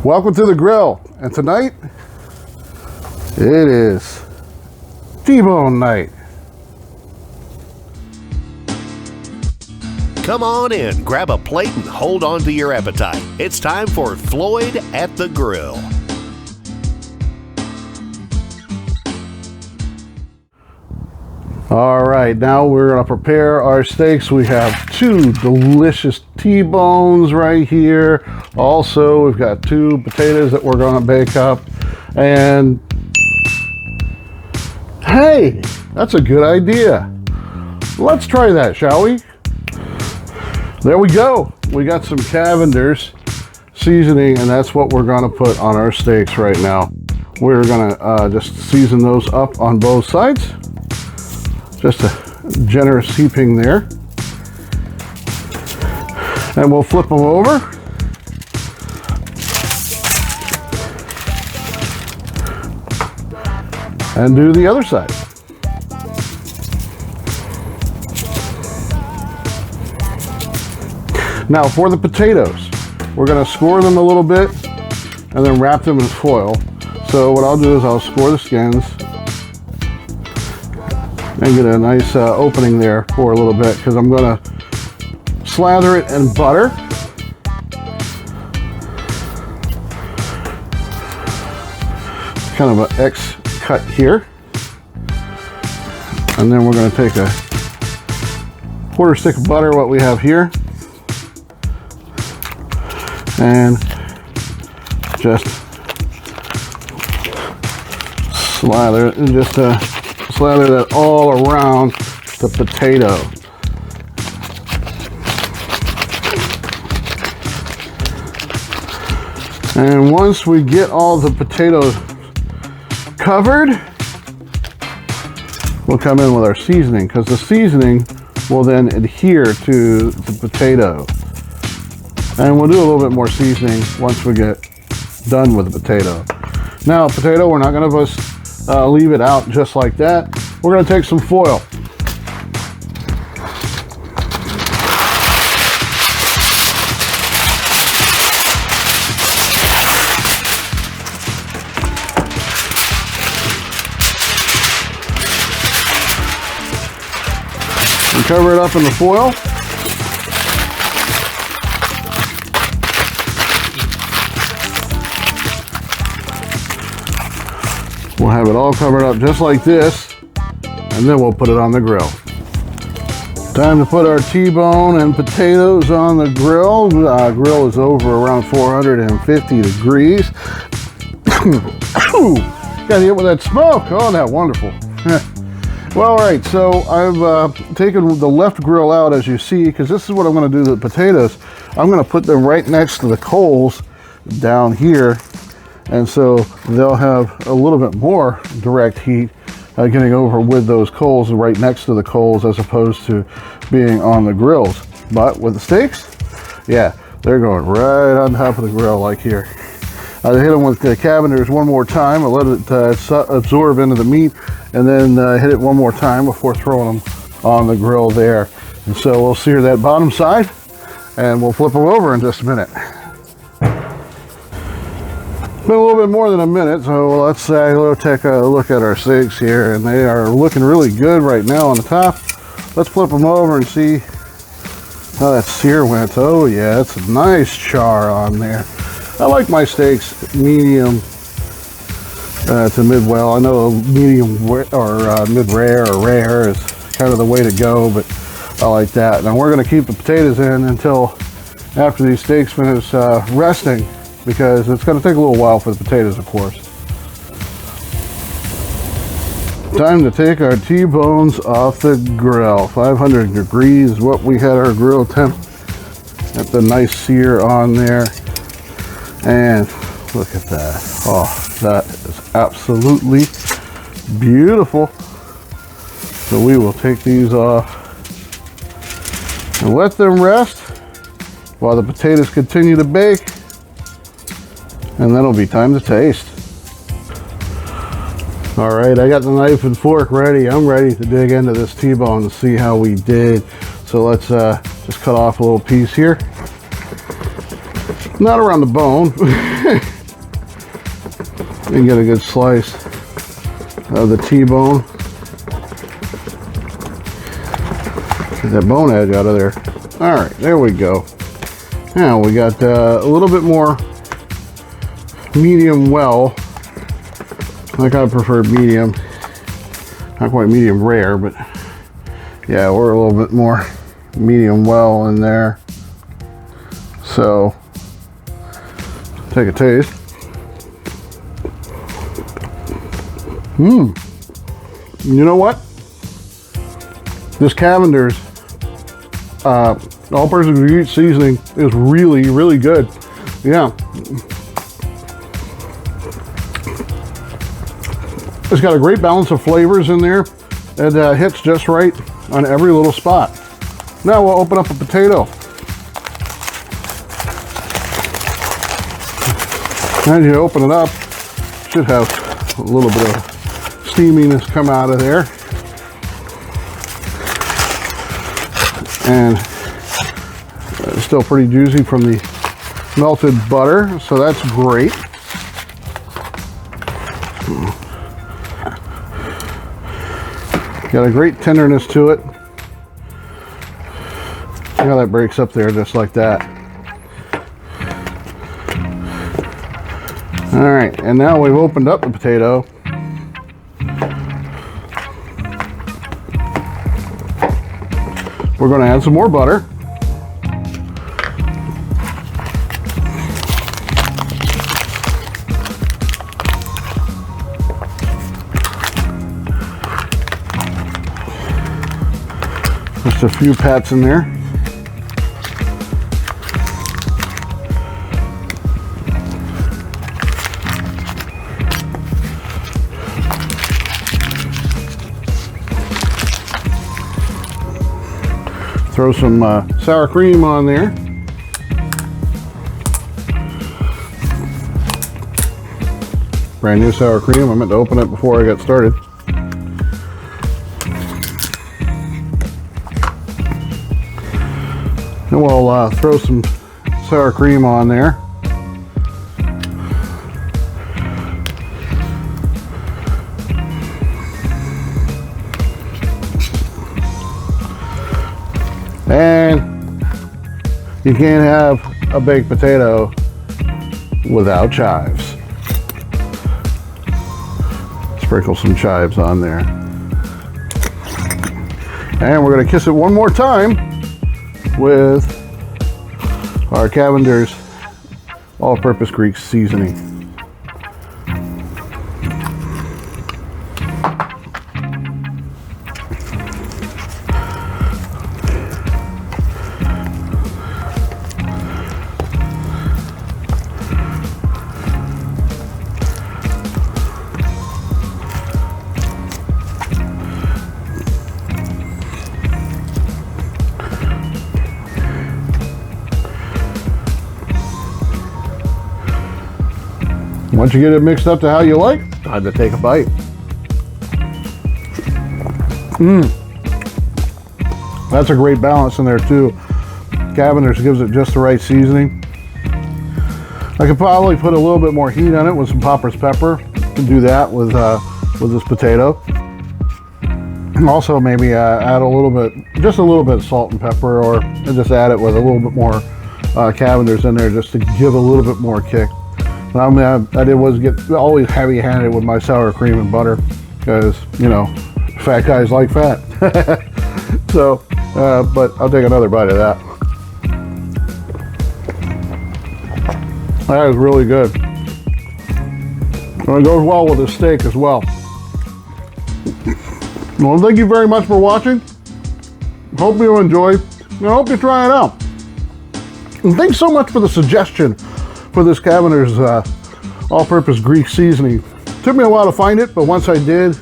Welcome to the grill, and tonight it is T-bone night. Come on in, grab a plate and hold on to your appetite. It's time for Floyd at the Grill. All right, now we're gonna prepare our steaks. We have two delicious T-bones right here. Also, we've got two potatoes that we're gonna bake up. And hey, that's a good idea. Let's try that, shall we? There we go. We got some Cavender's seasoning, and that's what we're gonna put on our steaks right now. We're gonna just season those up on both sides. Just a generous heaping there. And we'll flip them over. And do the other side. Now for the potatoes, we're going to score them a little bit and then wrap them in foil. So what I'll do is I'll score the skins and get a nice opening there for a little bit, because I'm going to slather it in butter. Kind of an X cut here. And then we're going to take a quarter stick of butter, what we have here, and just slather it, and just slather that all around the potato. And once we get all the potatoes covered, we'll come in with our seasoning, because the seasoning will then adhere to the potato. And we'll do a little bit more seasoning once we get done with the potato. Now, potato, we're not going to just leave it out just like that. We're going to take some foil. And cover it up in the foil. We'll have it all covered up just like this, and then we'll put it on the grill. Time to put our T-bone and potatoes on the grill. Grill is over around 450 degrees. Got hit with that smoke. Oh, that wonderful. Well, all right, so I've taken the left grill out, as you see, because this is what I'm going to do to the potatoes. I'm going to put them right next to the coals down here. And so they'll have a little bit more direct heat getting over with those coals right next to the coals, as opposed to being on the grills. But with the steaks, yeah, they're going right on top of the grill like here. I hit them with the Cavender's one more time. I let it absorb into the meat, and then hit it one more time before throwing them on the grill there. And so we'll sear that bottom side, and we'll flip them over in just a minute. Been a little bit more than a minute, so let's take a look at our steaks here, and they are looking really good right now on the top. Let's flip them over and see how that sear went. Oh yeah, it's a nice char on there. I like my steaks medium to mid-well. I know medium or mid-rare or rare is kind of the way to go, but I like that. Now we're going to keep the potatoes in until after these steaks finish resting, because it's going to take a little while for the potatoes, of course. Time to take our T-bones off the grill. 500 degrees is what we had our grill temp. Got the nice sear on there. And look at that. Oh, that is absolutely beautiful. So we will take these off and let them rest while the potatoes continue to bake. And then it'll be time to taste. All right, I got the knife and fork ready. I'm ready to dig into this T-bone and see how we did. So let's just cut off a little piece here. Not around the bone. and get a good slice of the T-bone. Get that bone edge out of there. All right, there we go. Now we got a little bit more medium well. Like I prefer medium. Not quite medium rare, but yeah, we're a little bit more medium well in there. So take a taste. You know what? This Cavender's all-purpose Greek seasoning is really, really good. Yeah. It's got a great balance of flavors in there. It hits just right on every little spot. Now we'll open up a potato. As you open it up, should have a little bit of steaminess come out of there. And it's still pretty juicy from the melted butter, so that's great. Got a great tenderness to it. See how that breaks up there just like that. All right, and now we've opened up the potato. We're going to add some more butter. Just a few pats in there. Throw some sour cream on there. Brand new sour cream. I meant to open it before I got started. And we'll throw some sour cream on there. And you can't have a baked potato without chives. Sprinkle some chives on there. And we're going to kiss it one more time with our Cavender's all-purpose Greek seasoning. Once you get it mixed up to how you like, time to take a bite. That's a great balance in there too. Cavender's gives it just the right seasoning. I could probably put a little bit more heat on it with some Popper's pepper. Can do that with this potato. Also maybe add a little bit, just a little bit of salt and pepper, or just add it with a little bit more Cavender's in there just to give a little bit more kick. I mean, I did was get always heavy-handed with my sour cream and butter because, you know, fat guys like fat. So, but I'll take another bite of that. That is really good. And it goes well with the steak as well. Well, thank you very much for watching. Hope you enjoyed. And I hope you try it out. And thanks so much for the suggestion for this Cavender's all-purpose Greek seasoning. Took me a while to find it, but once I did,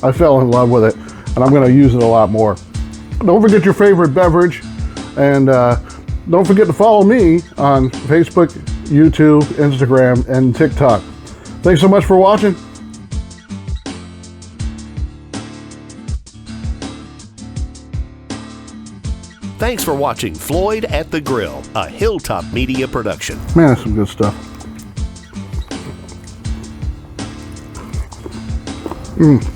I fell in love with it, and I'm going to use it a lot more. Don't forget your favorite beverage, and don't forget to follow me on Facebook, YouTube, Instagram, and TikTok. Thanks so much for watching. Thanks for watching Floyd at the Grill, a Hilltop Media production. Man, that's some good stuff. Mm.